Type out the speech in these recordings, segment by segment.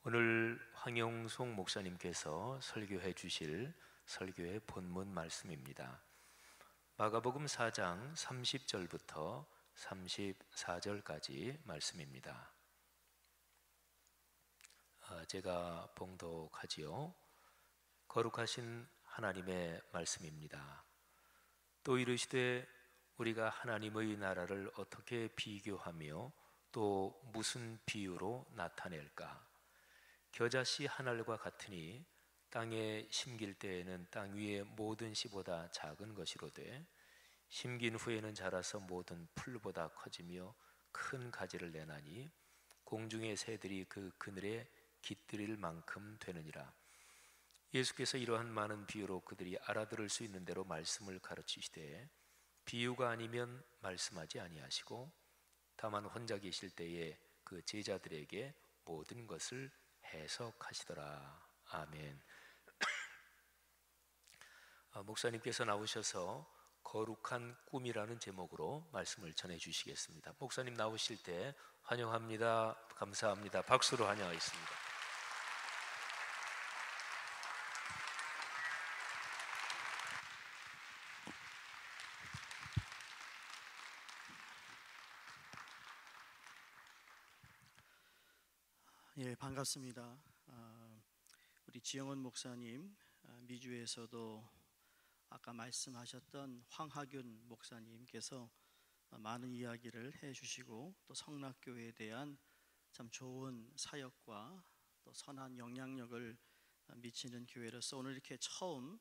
오늘 황영송 목사님께서 설교해 주실 설교의 본문 말씀입니다. 마가복음 4장 30절부터 34절까지 말씀입니다. 제가 봉독하지요. 거룩하신 하나님의 말씀입니다. 또 이르시되 우리가 하나님의 나라를 어떻게 비교하며 또 무슨 비유로 나타낼까? 겨자씨 한 알과 같으니 땅에 심길 때에는 땅 위의 모든 씨보다 작은 것이로되 심긴 후에는 자라서 모든 풀보다 커지며 큰 가지를 내나니 공중의 새들이 그 그늘에 깃들일 만큼 되느니라. 예수께서 이러한 많은 비유로 그들이 알아들을 수 있는 대로 말씀을 가르치시되 비유가 아니면 말씀하지 아니하시고 다만 혼자 계실 때에 그 제자들에게 모든 것을 해석하시더라. 아멘. 목사님께서 나오셔서 거룩한 꿈이라는 제목으로 말씀을 전해 주시겠습니다. 목사님 나오실 때 환영합니다. 감사합니다. 박수로 환영하겠습니다. 예, 반갑습니다. 우리 지영원 목사님, 미주에서도 아까 말씀하셨던 황하균 목사님께서 많은 이야기를 해주시고 또 성락교회에 대한 참 좋은 사역과 또 선한 영향력을 미치는 교회로서 오늘 이렇게 처음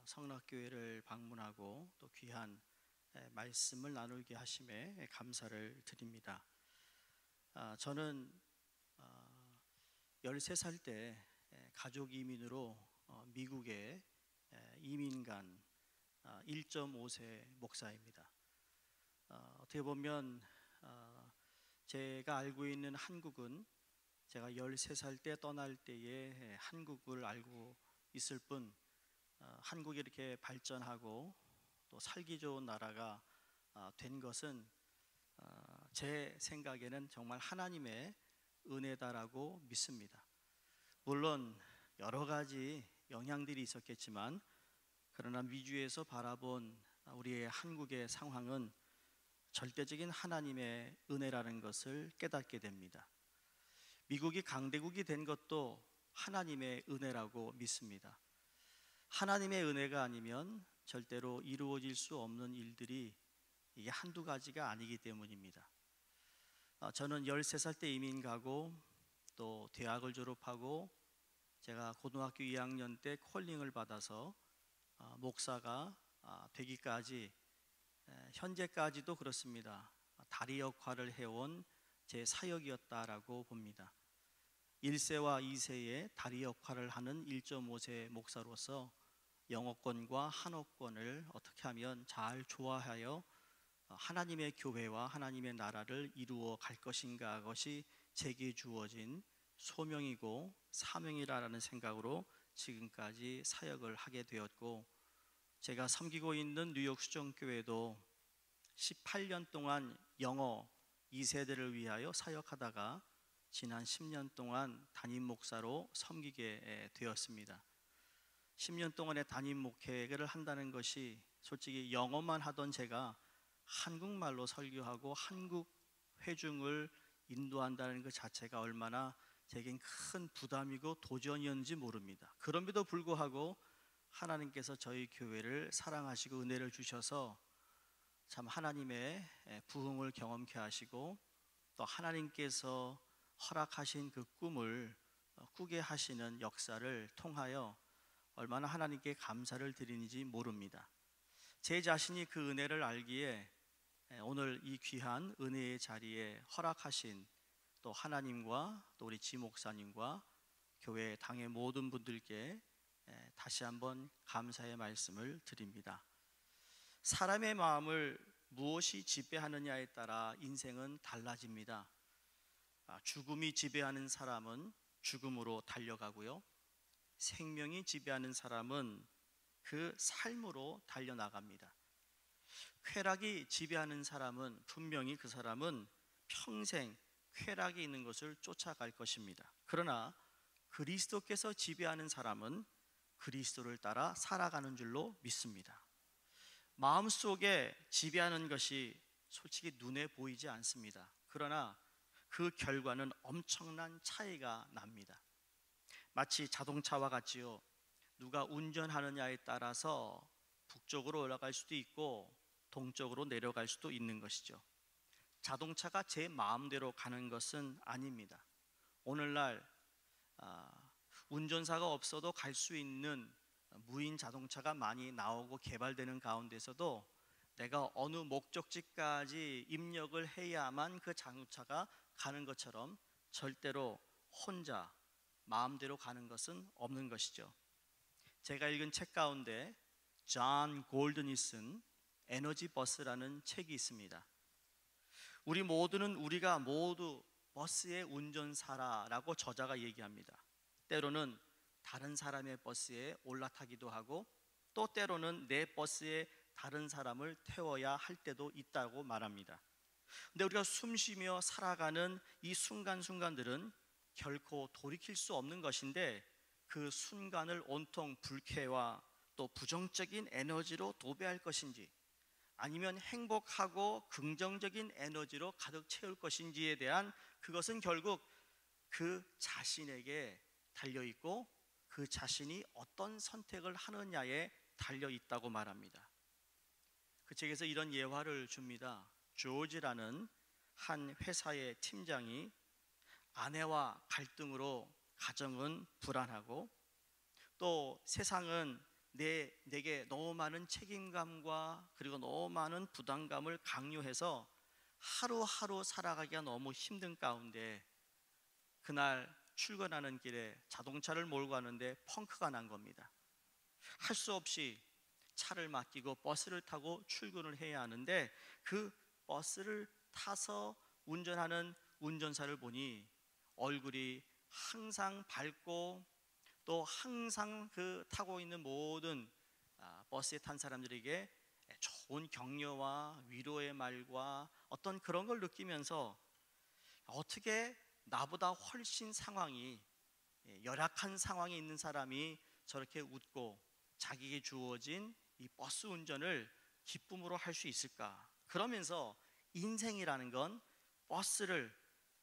성락교회를 방문하고 또 귀한 말씀을 나누게 하심에 감사를 드립니다. 저는 13살 때 가족 이민으로 미국에 이민 간 1.5세 목사입니다. 어떻게 보면 제가 알고 있는 한국은 제가 13살 때 떠날 때에 한국을 알고 있을 뿐 한국이 이렇게 발전하고 또 살기 좋은 나라가 된 것은 제 생각에는 정말 하나님의 은혜다라고 믿습니다. 물론 여러 가지 영향들이 있었겠지만 그러나 미주에서 바라본 우리의 한국의 상황은 절대적인 하나님의 은혜라는 것을 깨닫게 됩니다. 미국이 강대국이 된 것도 하나님의 은혜라고 믿습니다. 하나님의 은혜가 아니면 절대로 이루어질 수 없는 일들이 이게 한두 가지가 아니기 때문입니다. 저는 13살 때 이민 가고 또 대학을 졸업하고 제가 고등학교 2학년 때 콜링을 받아서 목사가 되기까지 현재까지도 그렇습니다. 다리 역할을 해온 제 사역이었다라고 봅니다. 1세와 2세의 다리 역할을 하는 1.5세 목사로서 영어권과 한어권을 어떻게 하면 잘 조화하여 하나님의 교회와 하나님의 나라를 이루어 갈 것인가, 것이 제게 주어진 소명이고 사명이라는 생각으로 지금까지 사역을 하게 되었고, 제가 섬기고 있는 뉴욕 수정교회도 18년 동안 영어 2세대를 위하여 사역하다가 지난 10년 동안 담임 목사로 섬기게 되었습니다. 10년 동안의 담임 목회를 한다는 것이 솔직히 영어만 하던 제가 한국말로 설교하고 한국 회중을 인도한다는 것 자체가 얼마나 제겐 큰 부담이고 도전이었는지 모릅니다. 그럼에도 불구하고 하나님께서 저희 교회를 사랑하시고 은혜를 주셔서 참 하나님의 부흥을 경험케 하시고 또 하나님께서 허락하신 그 꿈을 꾸게 하시는 역사를 통하여 얼마나 하나님께 감사를 드리는지 모릅니다. 제 자신이 그 은혜를 알기에 오늘 이 귀한 은혜의 자리에 허락하신 또 하나님과 또 우리 지 목사님과 교회 당의 모든 분들께 다시 한번 감사의 말씀을 드립니다. 사람의 마음을 무엇이 지배하느냐에 따라 인생은 달라집니다. 죽음이 지배하는 사람은 죽음으로 달려가고요, 생명이 지배하는 사람은 그 삶으로 달려나갑니다. 쾌락이 지배하는 사람은 분명히 그 사람은 평생 쾌락이 있는 것을 쫓아갈 것입니다. 그러나 그리스도께서 지배하는 사람은 그리스도를 따라 살아가는 줄로 믿습니다. 마음속에 지배하는 것이 솔직히 눈에 보이지 않습니다. 그러나 그 결과는 엄청난 차이가 납니다. 마치 자동차와 같지요. 누가 운전하느냐에 따라서 북쪽으로 올라갈 수도 있고 동쪽으로 내려갈 수도 있는 것이죠. 자동차가 제 마음대로 가는 것은 아닙니다. 오늘날 운전사가 없어도 갈 수 있는 무인 자동차가 많이 나오고 개발되는 가운데서도 내가 어느 목적지까지 입력을 해야만 그 자동차가 가는 것처럼 절대로 혼자 마음대로 가는 것은 없는 것이죠. 제가 읽은 책 가운데 존 골든이 쓴 에너지 버스라는 책이 있습니다. 우리가 모두 버스의 운전사라고 저자가 얘기합니다. 때로는 다른 사람의 버스에 올라타기도 하고 또 때로는 내 버스에 다른 사람을 태워야 할 때도 있다고 말합니다. 근데 우리가 숨쉬며 살아가는 이 순간순간들은 결코 돌이킬 수 없는 것인데 그 순간을 온통 불쾌와 또 부정적인 에너지로 도배할 것인지 아니면 행복하고 긍정적인 에너지로 가득 채울 것인지에 대한 그것은 결국 그 자신에게 달려있고 그 자신이 어떤 선택을 하느냐에 달려있다고 말합니다. 그 책에서 이런 예화를 줍니다. 조지라는 한 회사의 팀장이 아내와 갈등으로 가정은 불안하고 또 세상은 내게 너무 많은 책임감과 그리고 너무 많은 부담감을 강요해서 하루하루 살아가기가 너무 힘든 가운데 그날 출근하는 길에 자동차를 몰고 가는데 펑크가 난 겁니다. 할 수 없이 차를 맡기고 버스를 타고 출근을 해야 하는데 그 버스를 타서 운전하는 운전사를 보니 얼굴이 항상 밝고 또 항상 그 타고 있는 모든 버스에 탄 사람들에게 좋은 격려와 위로의 말과 어떤 그런 걸 느끼면서 어떻게 나보다 훨씬 상황이 열악한 상황에 있는 사람이 저렇게 웃고 자기에게 주어진 이 버스 운전을 기쁨으로 할 수 있을까? 그러면서 인생이라는 건 버스를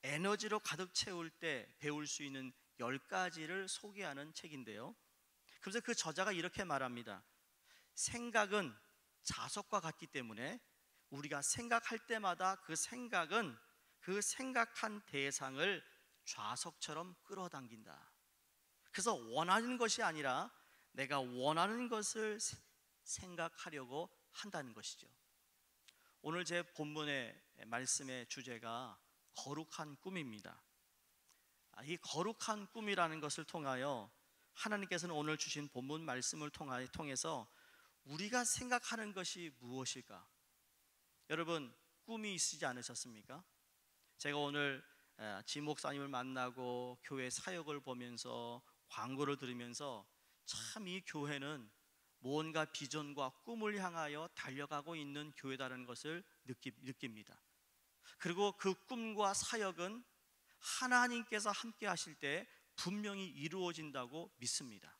에너지로 가득 채울 때 배울 수 있는 10가지를 소개하는 책인데요. 그래서 그 저자가 이렇게 말합니다. 생각은 자석과 같기 때문에 우리가 생각할 때마다 그 생각은 그 생각한 대상을 좌석처럼 끌어당긴다. 그래서 원하는 것이 아니라 내가 원하는 것을 생각하려고 한다는 것이죠. 오늘 제 본문의 말씀의 주제가 거룩한 꿈입니다. 이 거룩한 꿈이라는 것을 통하여 하나님께서는 오늘 주신 본문 말씀을 통해서 우리가 생각하는 것이 무엇일까? 여러분 꿈이 있으지 않으셨습니까? 제가 오늘 지 목사님을 만나고 교회 사역을 보면서 광고를 들으면서 참 이 교회는 뭔가 비전과 꿈을 향하여 달려가고 있는 교회다라는 것을 느낍니다. 그리고 그 꿈과 사역은 하나님께서 함께 하실 때 분명히 이루어진다고 믿습니다.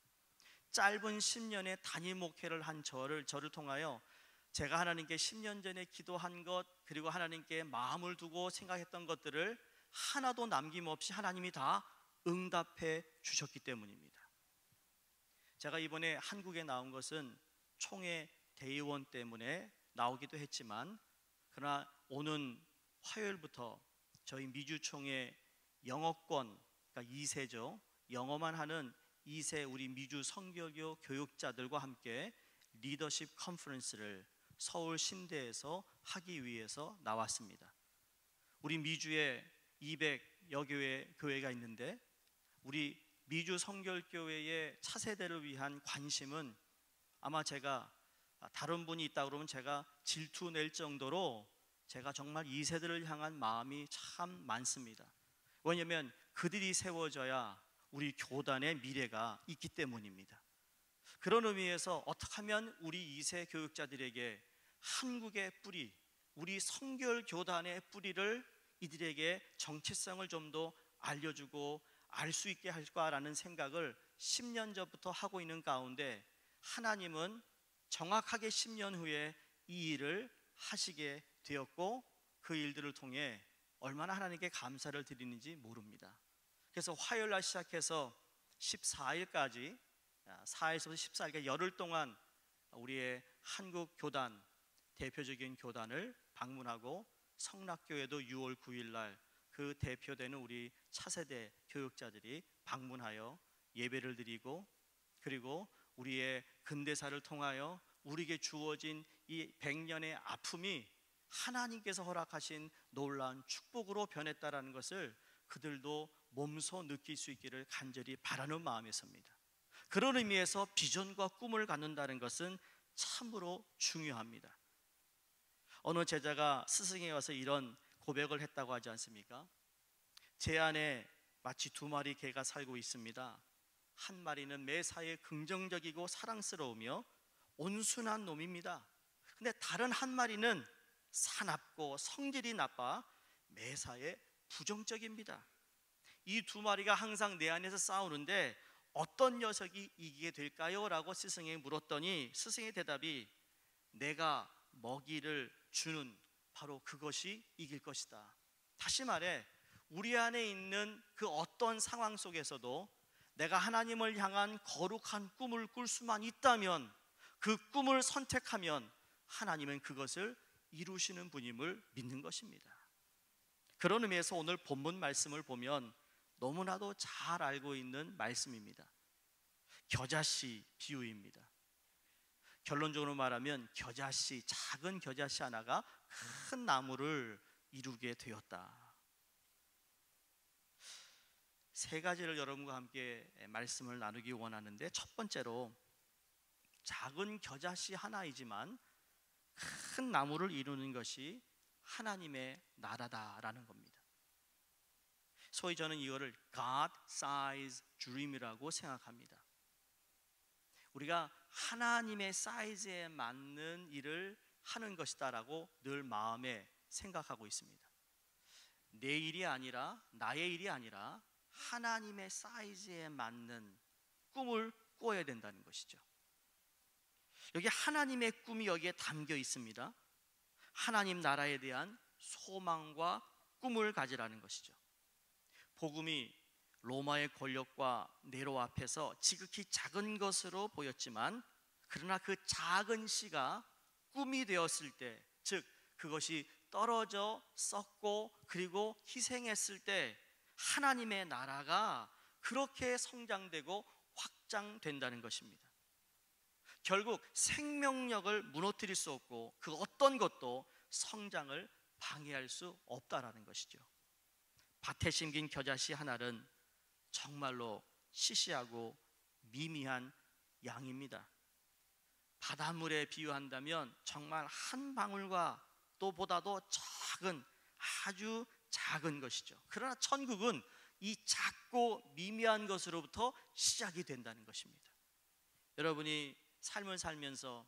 짧은 10년의 단임 목회를 한 저를 통하여 제가 하나님께 10년 전에 기도한 것 그리고 하나님께 마음을 두고 생각했던 것들을 하나도 남김없이 하나님이 다 응답해 주셨기 때문입니다. 제가 이번에 한국에 나온 것은 총회 대의원 때문에 나오기도 했지만 그러나 오는 화요일부터 저희 미주총회 영어권, 그러니까 2세죠. 영어만 하는 2세 우리 미주 선교교 교육자들과 함께 리더십 컨퍼런스를 서울 신대에서 하기 위해서 나왔습니다. 우리 미주에 200여 교회가 있는데 우리 미주 성결교회의 차세대를 위한 관심은 아마 제가 다른 분이 있다 그러면 제가 질투 낼 정도로 제가 정말 2세대를 향한 마음이 참 많습니다. 왜냐하면 그들이 세워져야 우리 교단의 미래가 있기 때문입니다. 그런 의미에서 어떻게 하면 우리 2세 교육자들에게 한국의 뿌리, 우리 성결 교단의 뿌리를 이들에게 정체성을 좀 더 알려주고 알 수 있게 할까라는 생각을 10년 전부터 하고 있는 가운데 하나님은 정확하게 10년 후에 이 일을 하시게 되었고 그 일들을 통해 얼마나 하나님께 감사를 드리는지 모릅니다. 그래서 화요일 날 시작해서 14일까지 4일부터 14일까지 열흘 동안 우리의 한국 교단, 대표적인 교단을 방문하고 성락교회도 6월 9일 날 그 대표되는 우리 차세대 교육자들이 방문하여 예배를 드리고, 그리고 우리의 근대사를 통하여 우리에게 주어진 이 100년의 아픔이 하나님께서 허락하신 놀라운 축복으로 변했다라는 것을 그들도 몸소 느낄 수 있기를 간절히 바라는 마음에서입니다. 그런 의미에서 비전과 꿈을 갖는다는 것은 참으로 중요합니다. 어느 제자가 스승에 와서 이런 고백을 했다고 하지 않습니까? 제 안에 마치 2마리 개가 살고 있습니다. 한 마리는 매사에 긍정적이고 사랑스러우며 온순한 놈입니다. 근데 다른 한 마리는 사납고 성질이 나빠 매사에 부정적입니다. 이 2마리가 항상 내 안에서 싸우는데 어떤 녀석이 이기게 될까요? 라고 스승에게 물었더니 스승의 대답이 내가 먹이를 주는 바로 그것이 이길 것이다. 다시 말해 우리 안에 있는 그 어떤 상황 속에서도 내가 하나님을 향한 거룩한 꿈을 꿀 수만 있다면, 그 꿈을 선택하면 하나님은 그것을 이루시는 분임을 믿는 것입니다. 그런 의미에서 오늘 본문 말씀을 보면 너무나도 잘 알고 있는 말씀입니다. 겨자씨 비유입니다. 결론적으로 말하면 겨자씨, 작은 겨자씨 하나가 큰 나무를 이루게 되었다. 3가지를 여러분과 함께 말씀을 나누기 원하는데, 첫 번째로 작은 겨자씨 하나이지만 큰 나무를 이루는 것이 하나님의 나라다라는 겁니다. 소위 저는 이거를 God-size dream이라고 생각합니다. 우리가 하나님의 사이즈에 맞는 일을 하는 것이다라고 늘 마음에 생각하고 있습니다. 내 일이 아니라, 나의 일이 아니라 하나님의 사이즈에 맞는 꿈을 꿔야 된다는 것이죠. 여기 하나님의 꿈이 여기에 담겨 있습니다. 하나님 나라에 대한 소망과 꿈을 가지라는 것이죠. 복음이 로마의 권력과 네로 앞에서 지극히 작은 것으로 보였지만, 그러나 그 작은 씨가 꿈이 되었을 때, 즉 그것이 떨어져 썩고 그리고 희생했을 때 하나님의 나라가 그렇게 성장되고 확장된다는 것입니다. 결국 생명력을 무너뜨릴 수 없고 그 어떤 것도 성장을 방해할 수 없다라는 것이죠. 밭에 심긴 겨자씨 하나는 정말로 시시하고 미미한 양입니다. 바닷물에 비유한다면 정말 한 방울과 또 보다도 작은, 아주 작은 것이죠. 그러나 천국은 이 작고 미미한 것으로부터 시작이 된다는 것입니다. 여러분이 삶을 살면서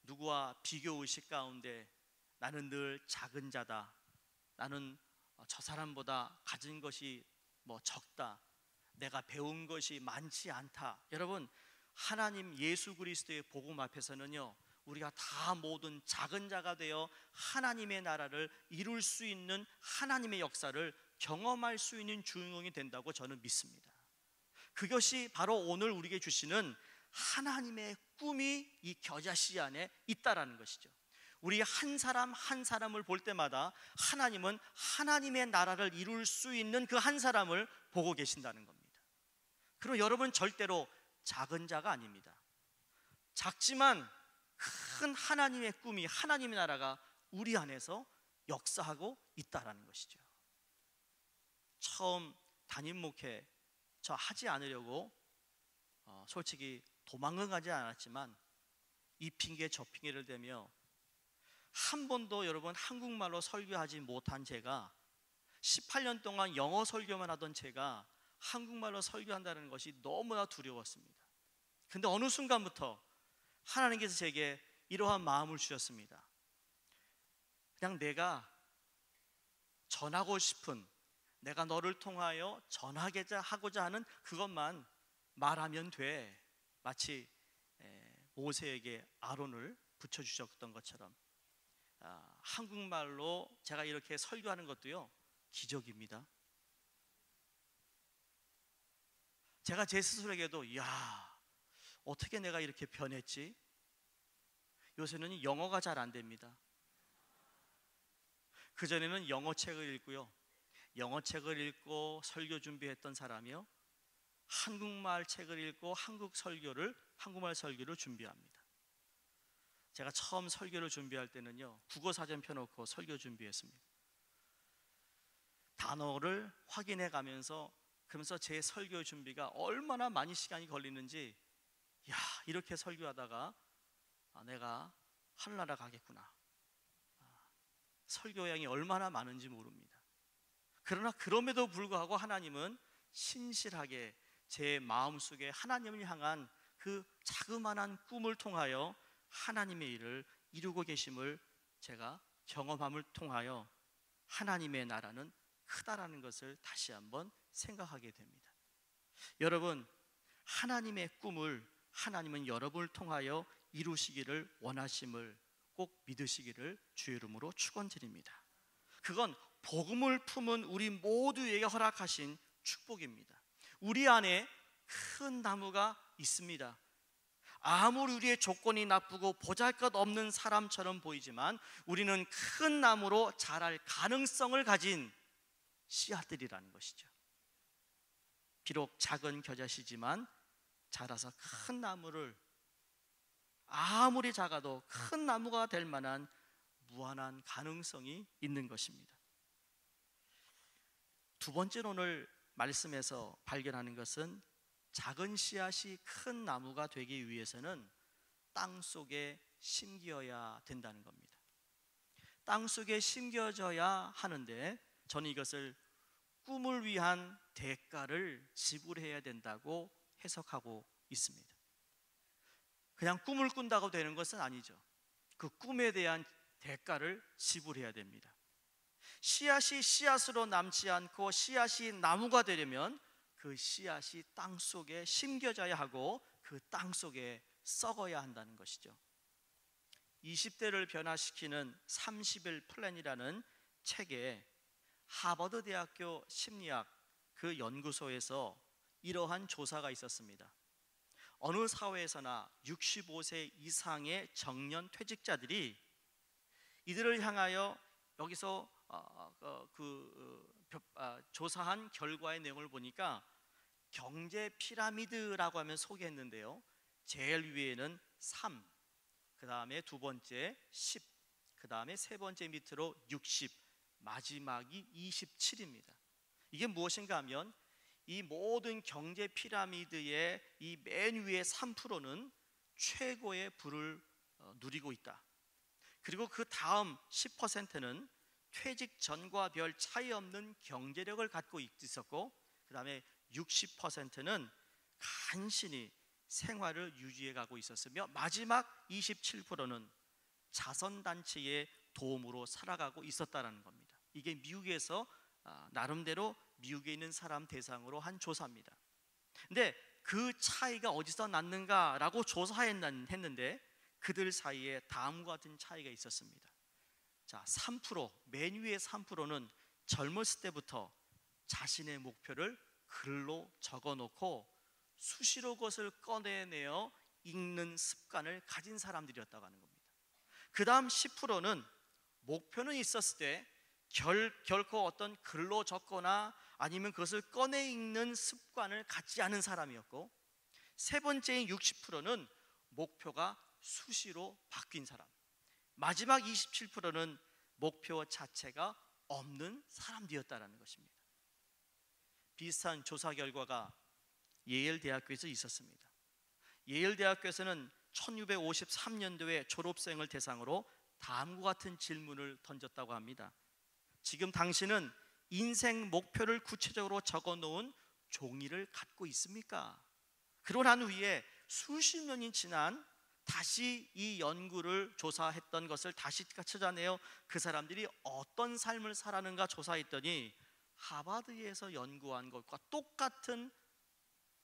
누구와 비교 의식 가운데 나는 늘 작은 자다, 나는 저 사람보다 가진 것이 적다, 내가 배운 것이 많지 않다. 여러분, 하나님 예수 그리스도의 복음 앞에서는요, 우리가 다 모든 작은 자가 되어 하나님의 나라를 이룰 수 있는 하나님의 역사를 경험할 수 있는 주인공이 된다고 저는 믿습니다. 그것이 바로 오늘 우리에게 주시는 하나님의 꿈이 이 겨자씨 안에 있다라는 것이죠. 우리 한 사람 한 사람을 볼 때마다 하나님은 하나님의 나라를 이룰 수 있는 그 한 사람을 보고 계신다는 겁니다. 그리고 여러분 절대로 작은 자가 아닙니다. 작지만 큰 하나님의 꿈이, 하나님의 나라가 우리 안에서 역사하고 있다라는 것이죠. 처음 담임 목회 저 하지 않으려고 솔직히 도망은 가지 않았지만 이 핑계 저 핑계를 대며 한 번도 여러분 한국말로 설교하지 못한 제가, 18년 동안 영어 설교만 하던 제가 한국말로 설교한다는 것이 너무나 두려웠습니다. 근데 어느 순간부터 하나님께서 제게 이러한 마음을 주셨습니다. 그냥 내가 전하고 싶은, 내가 너를 통하여 전하고자 하는 그것만 말하면 돼. 마치 모세에게 아론을 붙여주셨던 것처럼 한국말로 제가 이렇게 설교하는 것도요, 기적입니다. 제가 제 스스로에게도 야, 어떻게 내가 이렇게 변했지? 요새는 영어가 잘 안 됩니다. 그전에는 영어 책을 읽고요, 영어 책을 읽고 설교 준비했던 사람이요, 한국말 책을 읽고 한국말 설교를 준비합니다. 제가 처음 설교를 준비할 때는요, 국어 사전 펴놓고 설교 준비했습니다. 단어를 확인해 가면서, 그러면서 제 설교 준비가 얼마나 많이 시간이 걸리는지, 야, 이렇게 설교하다가 내가 하늘나라 가겠구나, 설교 양이 얼마나 많은지 모릅니다. 그러나 그럼에도 불구하고 하나님은 신실하게 제 마음속에 하나님을 향한 그 자그마한 꿈을 통하여 하나님의 일을 이루고 계심을 제가 경험함을 통하여 하나님의 나라는 크다라는 것을 다시 한번 생각하게 됩니다. 여러분, 하나님의 꿈을 하나님은 여러분을 통하여 이루시기를 원하심을 꼭 믿으시기를 주의 이름으로 축원드립니다. 그건 복음을 품은 우리 모두에게 허락하신 축복입니다. 우리 안에 큰 나무가 있습니다. 아무리 우리의 조건이 나쁘고 보잘것없는 사람처럼 보이지만 우리는 큰 나무로 자랄 가능성을 가진 씨앗들이라는 것이죠. 비록 작은 겨자씨지만 자라서 큰 나무를, 아무리 작아도 큰 나무가 될 만한 무한한 가능성이 있는 것입니다. 두 번째로 오늘 말씀에서 발견하는 것은 작은 씨앗이 큰 나무가 되기 위해서는 땅 속에 심겨야 된다는 겁니다. 땅 속에 심겨져야 하는데 저는 이것을 꿈을 위한 대가를 지불해야 된다고 해석하고 있습니다. 그냥 꿈을 꾼다고 되는 것은 아니죠. 그 꿈에 대한 대가를 지불해야 됩니다. 씨앗이 씨앗으로 남지 않고 씨앗이 나무가 되려면 그 씨앗이 땅 속에 심겨져야 하고 그 땅 속에 썩어야 한다는 것이죠. 20대를 변화시키는 30일 플랜이라는 책에 하버드 대학교 심리학 그 연구소에서 이러한 조사가 있었습니다. 어느 사회에서나 65세 이상의 정년 퇴직자들이 이들을 향하여 여기서 조사한 결과의 내용을 보니까 경제 피라미드라고 하면 소개했는데요, 제일 위에는 3, 그 다음에 두 번째 10, 그 다음에 세 번째 밑으로 60, 마지막이 27입니다. 이게 무엇인가 하면 이 모든 경제 피라미드의 이 맨 위의 3%는 최고의 부를 누리고 있다. 그리고 그 다음 10%는 퇴직 전과 별 차이 없는 경제력을 갖고 있었고, 그 다음에 60%는 간신히 생활을 유지해 가고 있었으며, 마지막 27%는 자선단체의 도움으로 살아가고 있었다는 겁니다. 이게 미국에서 나름대로 미국에 있는 사람 대상으로 한 조사입니다. 근데 그 차이가 어디서 났는가라고 조사했는데 그들 사이에 다음과 같은 차이가 있었습니다. 자, 3%, 맨 위의 3%는 젊었을 때부터 자신의 목표를 글로 적어놓고 수시로 그것을 꺼내내어 읽는 습관을 가진 사람들이었다고 하는 겁니다. 그 다음 10%는 목표는 있었을 때 결코 어떤 글로 적거나 아니면 그것을 꺼내 읽는 습관을 갖지 않은 사람이었고, 세 번째인 60%는 목표가 수시로 바뀐 사람, 마지막 27%는 목표 자체가 없는 사람들이었다는 것입니다. 비슷한 조사 결과가 예일 대학교에서 있었습니다. 예일 대학교에서는 1953년도에 졸업생을 대상으로 다음과 같은 질문을 던졌다고 합니다. 지금 당신은 인생 목표를 구체적으로 적어놓은 종이를 갖고 있습니까? 그러고 난 후에 수십 년이 지난 다시 이 연구를 조사했던 것을 다시 찾아내어 그 사람들이 어떤 삶을 살았는가 조사했더니 하버드에서 연구한 것과 똑같은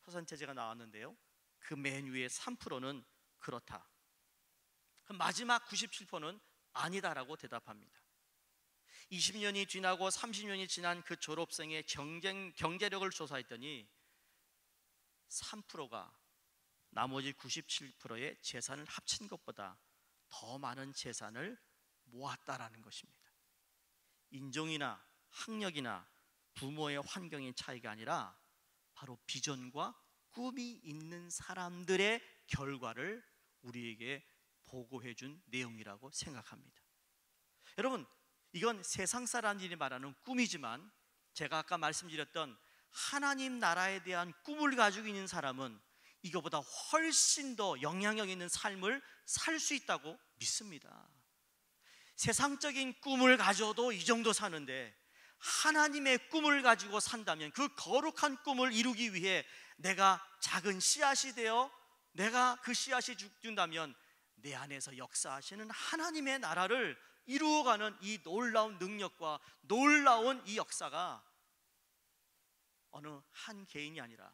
퍼센테이지가 나왔는데요, 그 맨 위에 3%는 그렇다, 그 마지막 97%는 아니다라고 대답합니다. 20년이 지나고 30년이 지난 그 졸업생의 경제력을 조사했더니 3%가 나머지 97%의 재산을 합친 것보다 더 많은 재산을 모았다라는 것입니다. 인종이나 학력이나 부모의 환경의 차이가 아니라 바로 비전과 꿈이 있는 사람들의 결과를 우리에게 보고해 준 내용이라고 생각합니다. 여러분, 이건 세상 사람들이 말하는 꿈이지만 제가 아까 말씀드렸던 하나님 나라에 대한 꿈을 가지고 있는 사람은 이거보다 훨씬 더 영향력 있는 삶을 살 수 있다고 믿습니다. 세상적인 꿈을 가져도 이 정도 사는데 하나님의 꿈을 가지고 산다면, 그 거룩한 꿈을 이루기 위해 내가 작은 씨앗이 되어 내가 그 씨앗이 죽는다면 내 안에서 역사하시는 하나님의 나라를 이루어가는 이 놀라운 능력과 놀라운 이 역사가 어느 한 개인이 아니라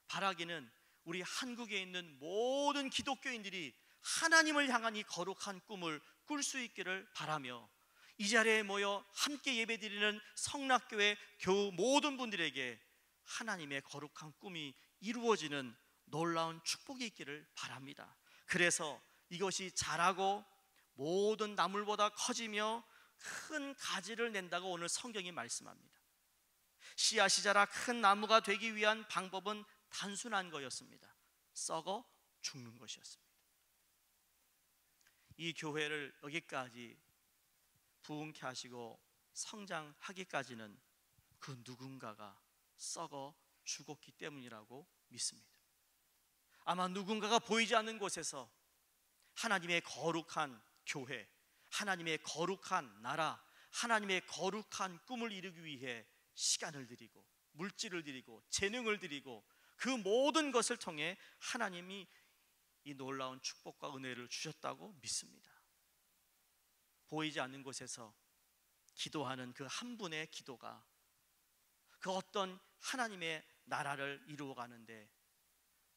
바라기는 우리 한국에 있는 모든 기독교인들이 하나님을 향한 이 거룩한 꿈을 꿀 수 있기를 바라며, 이 자리에 모여 함께 예배드리는 성락교회 교우 모든 분들에게 하나님의 거룩한 꿈이 이루어지는 놀라운 축복이 있기를 바랍니다. 그래서 이것이 자라고 모든 나물보다 커지며 큰 가지를 낸다고 오늘 성경이 말씀합니다. 씨앗이 자라 큰 나무가 되기 위한 방법은 단순한 거였습니다. 썩어 죽는 것이었습니다. 이 교회를 여기까지 부흥케 하시고 성장하기까지는 그 누군가가 썩어 죽었기 때문이라고 믿습니다. 아마 누군가가 보이지 않는 곳에서 하나님의 거룩한 교회, 하나님의 거룩한 나라, 하나님의 거룩한 꿈을 이루기 위해 시간을 드리고 물질을 드리고 재능을 드리고 그 모든 것을 통해 하나님이 이 놀라운 축복과 은혜를 주셨다고 믿습니다. 보이지 않는 곳에서 기도하는 그 한 분의 기도가 그 어떤 하나님의 나라를 이루어가는데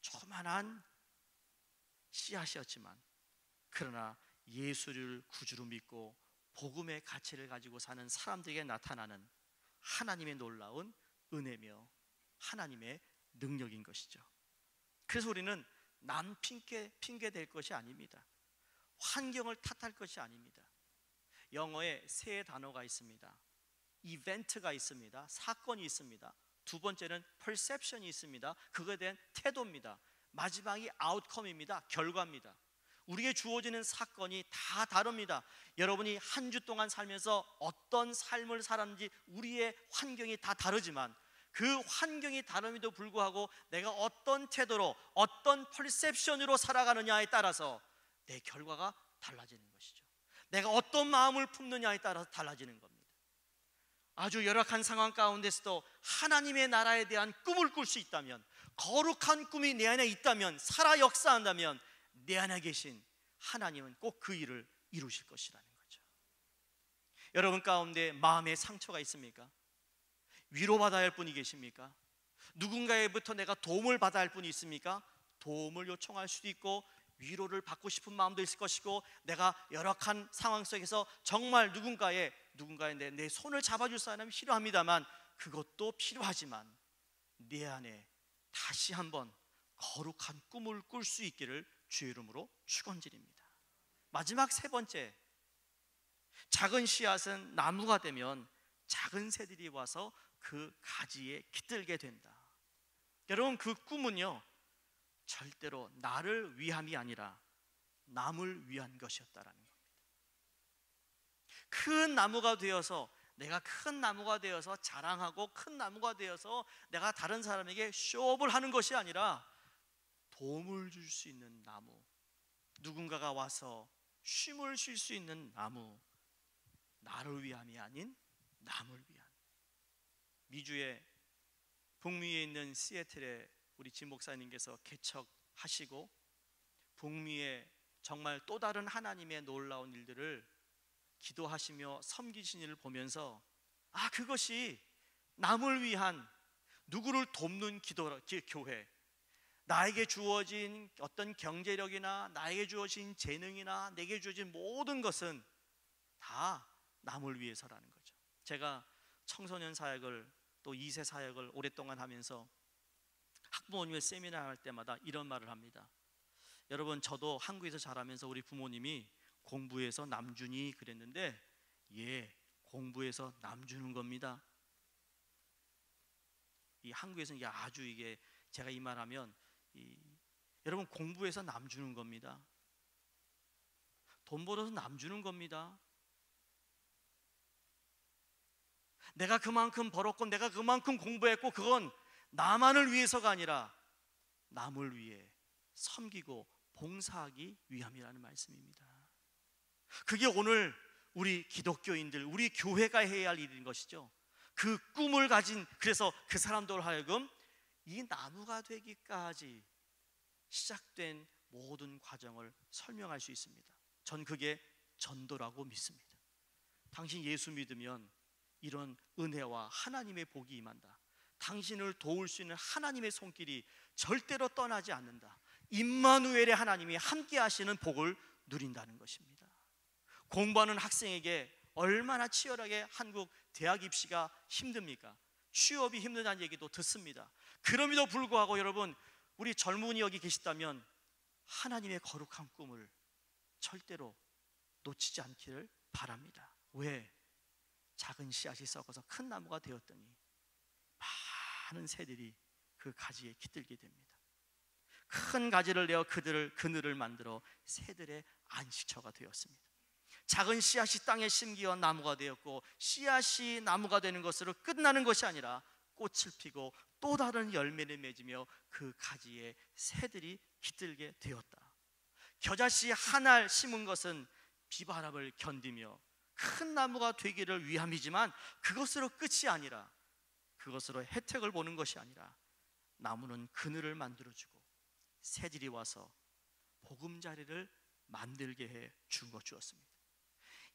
조그만한 씨앗이었지만, 그러나 예수를 구주로 믿고 복음의 가치를 가지고 사는 사람들에게 나타나는 하나님의 놀라운 은혜며 하나님의 능력인 것이죠. 그래서 우리는 남 핑계 댈 것이 아닙니다. 환경을 탓할 것이 아닙니다. 영어에 세 단어가 있습니다. 이벤트가 있습니다. 사건이 있습니다. 두 번째는 perception이 있습니다. 그거에 대한 태도입니다. 마지막이 outcome입니다. 결과입니다. 우리에게 주어지는 사건이 다 다릅니다. 여러분이 한 주 동안 살면서 어떤 삶을 살았는지 우리의 환경이 다 다르지만 그 환경이 다름에도 불구하고 내가 어떤 태도로 어떤 퍼셉션으로 살아가느냐에 따라서 내 결과가 달라지는 것이죠. 내가 어떤 마음을 품느냐에 따라서 달라지는 겁니다. 아주 열악한 상황 가운데서도 하나님의 나라에 대한 꿈을 꿀 수 있다면, 거룩한 꿈이 내 안에 있다면, 살아 역사한다면 내 안에 계신 하나님은 꼭 그 일을 이루실 것이라는 거죠. 여러분 가운데 마음의 상처가 있습니까? 위로받아야 할 분이 계십니까? 누군가에부터 내가 도움을 받아야 할 분이 있습니까? 도움을 요청할 수도 있고 위로를 받고 싶은 마음도 있을 것이고, 내가 열악한 상황 속에서 정말 누군가의 내 손을 잡아줄 사람이 필요합니다만, 그것도 필요하지만 내 안에 다시 한번 거룩한 꿈을 꿀 수 있기를 주의 이름으로 축원드립니다. 마지막 세 번째, 작은 씨앗은 나무가 되면 작은 새들이 와서 그 가지에 깃들게 된다. 여러분, 그 꿈은요 절대로 나를 위함이 아니라 남을 위한 것이었다라는 겁니다. 큰 나무가 되어서, 내가 큰 나무가 되어서 자랑하고 큰 나무가 되어서 내가 다른 사람에게 쇼업을 하는 것이 아니라 도움을 줄 수 있는 나무, 누군가가 와서 쉼을 쉴 수 있는 나무, 나를 위함이 아닌 남을 위한. 미주의 북미에 있는 시애틀에 우리 진 목사님께서 개척하시고 북미에 정말 또 다른 하나님의 놀라운 일들을 기도하시며 섬기신 일을 보면서 그것이 남을 위한, 누구를 돕는 교회, 나에게 주어진 어떤 경제력이나 나에게 주어진 재능이나 내게 주어진 모든 것은 다 남을 위해서라는 거죠. 제가 청소년 사역을 또 2세 사역을 오랫동안 하면서 학부모님의 세미나 할 때마다 이런 말을 합니다. 여러분, 저도 한국에서 자라면서 우리 부모님이 공부해서 남 주니 그랬는데, 예, 공부해서 남 주는 겁니다. 이 한국에서는 이게 아주, 이게 제가 이 말하면 여러분, 공부해서 남 주는 겁니다. 돈 벌어서 남 주는 겁니다. 내가 그만큼 벌었고 내가 그만큼 공부했고 그건 나만을 위해서가 아니라 남을 위해 섬기고 봉사하기 위함이라는 말씀입니다. 그게 오늘 우리 기독교인들, 우리 교회가 해야 할 일인 것이죠. 그 꿈을 가진, 그래서 그 사람들 하여금 이 나무가 되기까지 시작된 모든 과정을 설명할 수 있습니다. 전 그게 전도라고 믿습니다. 당신 예수 믿으면 이런 은혜와 하나님의 복이 임한다. 당신을 도울 수 있는 하나님의 손길이 절대로 떠나지 않는다. 임마누엘의 하나님이 함께 하시는 복을 누린다는 것입니다. 공부하는 학생에게 얼마나 치열하게 한국 대학 입시가 힘듭니까? 취업이 힘들다는 얘기도 듣습니다. 그럼에도 불구하고 여러분, 우리 젊은이 여기 계시다면 하나님의 거룩한 꿈을 절대로 놓치지 않기를 바랍니다. 왜? 작은 씨앗이 썩어서 큰 나무가 되었더니 많은 새들이 그 가지에 깃들게 됩니다. 큰 가지를 내어 그늘을 만들어 새들의 안식처가 되었습니다. 작은 씨앗이 땅에 심기어 나무가 되었고, 씨앗이 나무가 되는 것으로 끝나는 것이 아니라 꽃을 피고 또 다른 열매를 맺으며 그 가지에 새들이 깃들게 되었다. 겨자씨 한 알 심은 것은 비바람을 견디며 큰 나무가 되기를 위함이지만, 그것으로 끝이 아니라, 그것으로 혜택을 보는 것이 아니라 나무는 그늘을 만들어주고 새들이 와서 보금자리를 만들게 해 주었습니다.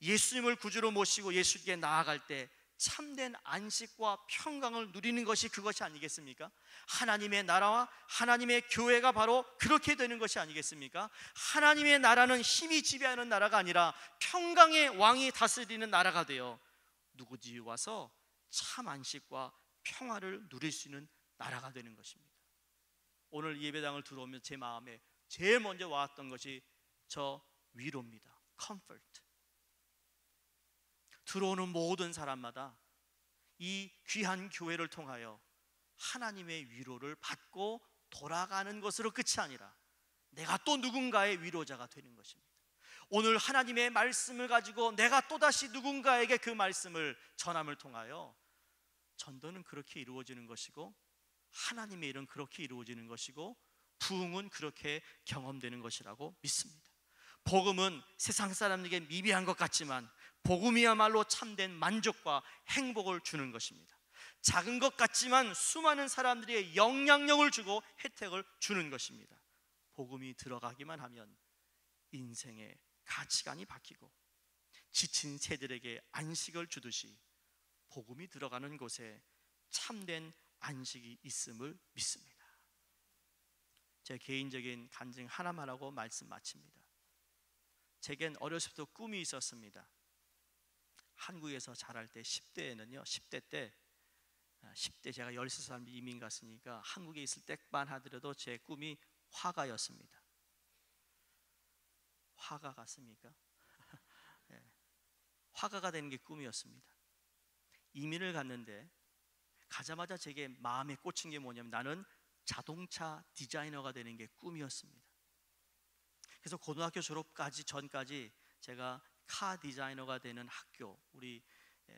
예수님을 구주로 모시고 예수께 나아갈 때 참된 안식과 평강을 누리는 것이 그것이 아니겠습니까? 하나님의 나라와 하나님의 교회가 바로 그렇게 되는 것이 아니겠습니까? 하나님의 나라는 힘이 지배하는 나라가 아니라 평강의 왕이 다스리는 나라가 되어 누구든지 와서 참 안식과 평화를 누릴 수 있는 나라가 되는 것입니다. 오늘 예배당을 들어오면 제 마음에 제일 먼저 와왔던 것이 저 위로입니다. comfort. 들어오는 모든 사람마다 이 귀한 교회를 통하여 하나님의 위로를 받고 돌아가는 것으로 끝이 아니라 내가 또 누군가의 위로자가 되는 것입니다. 오늘 하나님의 말씀을 가지고 내가 또다시 누군가에게 그 말씀을 전함을 통하여 전도는 그렇게 이루어지는 것이고, 하나님의 일은 그렇게 이루어지는 것이고, 부흥은 그렇게 경험되는 것이라고 믿습니다. 복음은 세상 사람에게 미비한 것 같지만 복음이야말로 참된 만족과 행복을 주는 것입니다. 작은 것 같지만 수많은 사람들에게 영향력을 주고 혜택을 주는 것입니다. 복음이 들어가기만 하면 인생의 가치관이 바뀌고 지친 새들에게 안식을 주듯이 복음이 들어가는 곳에 참된 안식이 있음을 믿습니다. 제 개인적인 간증 하나만 하고 말씀 마칩니다. 제겐 어렸을 때부터 꿈이 있었습니다. 한국에서 자랄 때 10대에는요, 10대 때 10대 제가 13살 이민 갔으니까 한국에 있을 때만 하더라도 제 꿈이 화가였습니다. 화가 같습니까? 네. 화가가 되는 게 꿈이었습니다. 이민을 갔는데 가자마자 제게 마음에 꽂힌 게 뭐냐면 나는 자동차 디자이너가 되는 게 꿈이었습니다. 그래서 고등학교 졸업까지 전까지 제가 카 디자이너가 되는 학교, 우리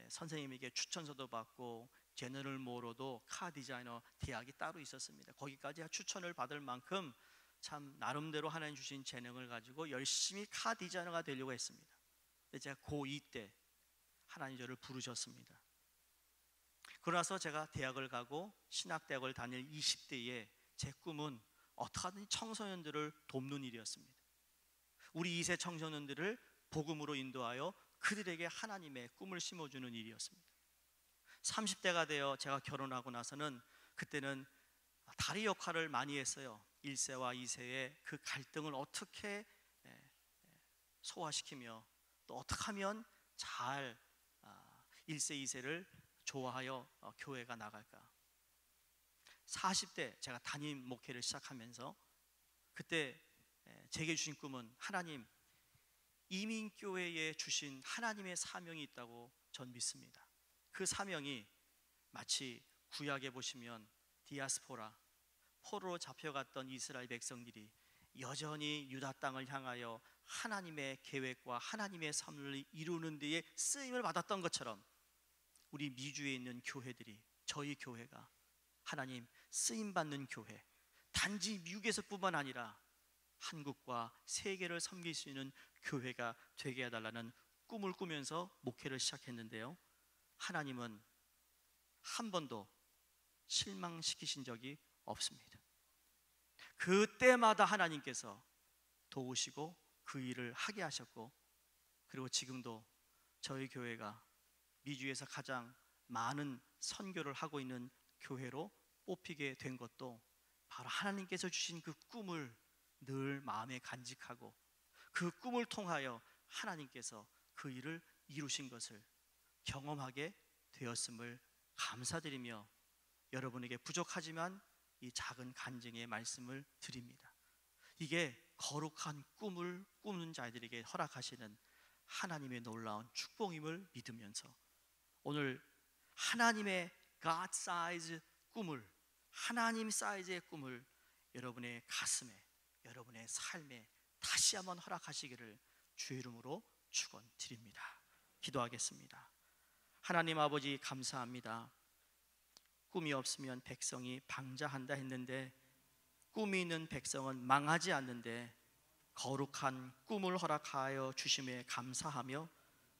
선생님에게 추천서도 받고 제너럴 모로도 카 디자이너 대학이 따로 있었습니다. 거기까지 추천을 받을 만큼 참 나름대로 하나님 주신 재능을 가지고 열심히 카 디자이너가 되려고 했습니다. 근데 제가 고2 때 하나님 저를 부르셨습니다. 그러나서 제가 대학을 가고 신학대학을 다닐 20대에 제 꿈은 어떻게 하든지 청소년들을 돕는 일이었습니다. 우리 2세 청소년들을 복음으로 인도하여 그들에게 하나님의 꿈을 심어주는 일이었습니다. 30대가 되어 제가 결혼하고 나서는 그때는 다리 역할을 많이 했어요. 1세와 2세의 그 갈등을 어떻게 소화시키며 또 어떻게 하면 잘 1세, 2세를 좋아하여 교회가 나갈까. 40대 제가 담임 목회를 시작하면서 그때 제게 주신 꿈은 하나님, 이민교회에 주신 하나님의 사명이 있다고 전 믿습니다. 그 사명이 마치 구약에 보시면 디아스포라, 포로로 잡혀갔던 이스라엘 백성들이 여전히 유다 땅을 향하여 하나님의 계획과 하나님의 삶을 이루는 데에 쓰임을 받았던 것처럼 우리 미주에 있는 교회들이, 저희 교회가 하나님 쓰임받는 교회, 단지 미국에서뿐만 아니라 한국과 세계를 섬길 수 있는 교회가 되게 해달라는 꿈을 꾸면서 목회를 시작했는데요, 하나님은 한 번도 실망시키신 적이 없습니다. 그때마다 하나님께서 도우시고 그 일을 하게 하셨고, 그리고 지금도 저희 교회가 미주에서 가장 많은 선교를 하고 있는 교회로 뽑히게 된 것도 바로 하나님께서 주신 그 꿈을 늘 마음에 간직하고 그 꿈을 통하여 하나님께서 그 일을 이루신 것을 경험하게 되었음을 감사드리며 여러분에게 부족하지만 이 작은 간증의 말씀을 드립니다. 이게 거룩한 꿈을 꾸는 자들에게 허락하시는 하나님의 놀라운 축복임을 믿으면서 오늘 하나님의 God size 꿈을, 하나님 사이즈의 꿈을 여러분의 가슴에, 여러분의 삶에 다시 한번 허락하시기를 주의 이름으로 축원드립니다. 기도하겠습니다. 하나님 아버지, 감사합니다. 꿈이 없으면 백성이 방자한다 했는데 꿈이 있는 백성은 망하지 않는데 거룩한 꿈을 허락하여 주심에 감사하며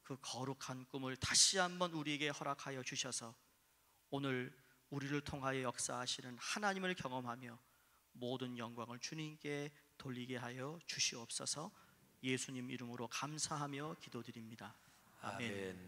그 거룩한 꿈을 다시 한번 우리에게 허락하여 주셔서 오늘 우리를 통하여 역사하시는 하나님을 경험하며 모든 영광을 주님께 돌리게 하여 주시옵소서. 예수님 이름으로 감사하며 기도드립니다. 아멘.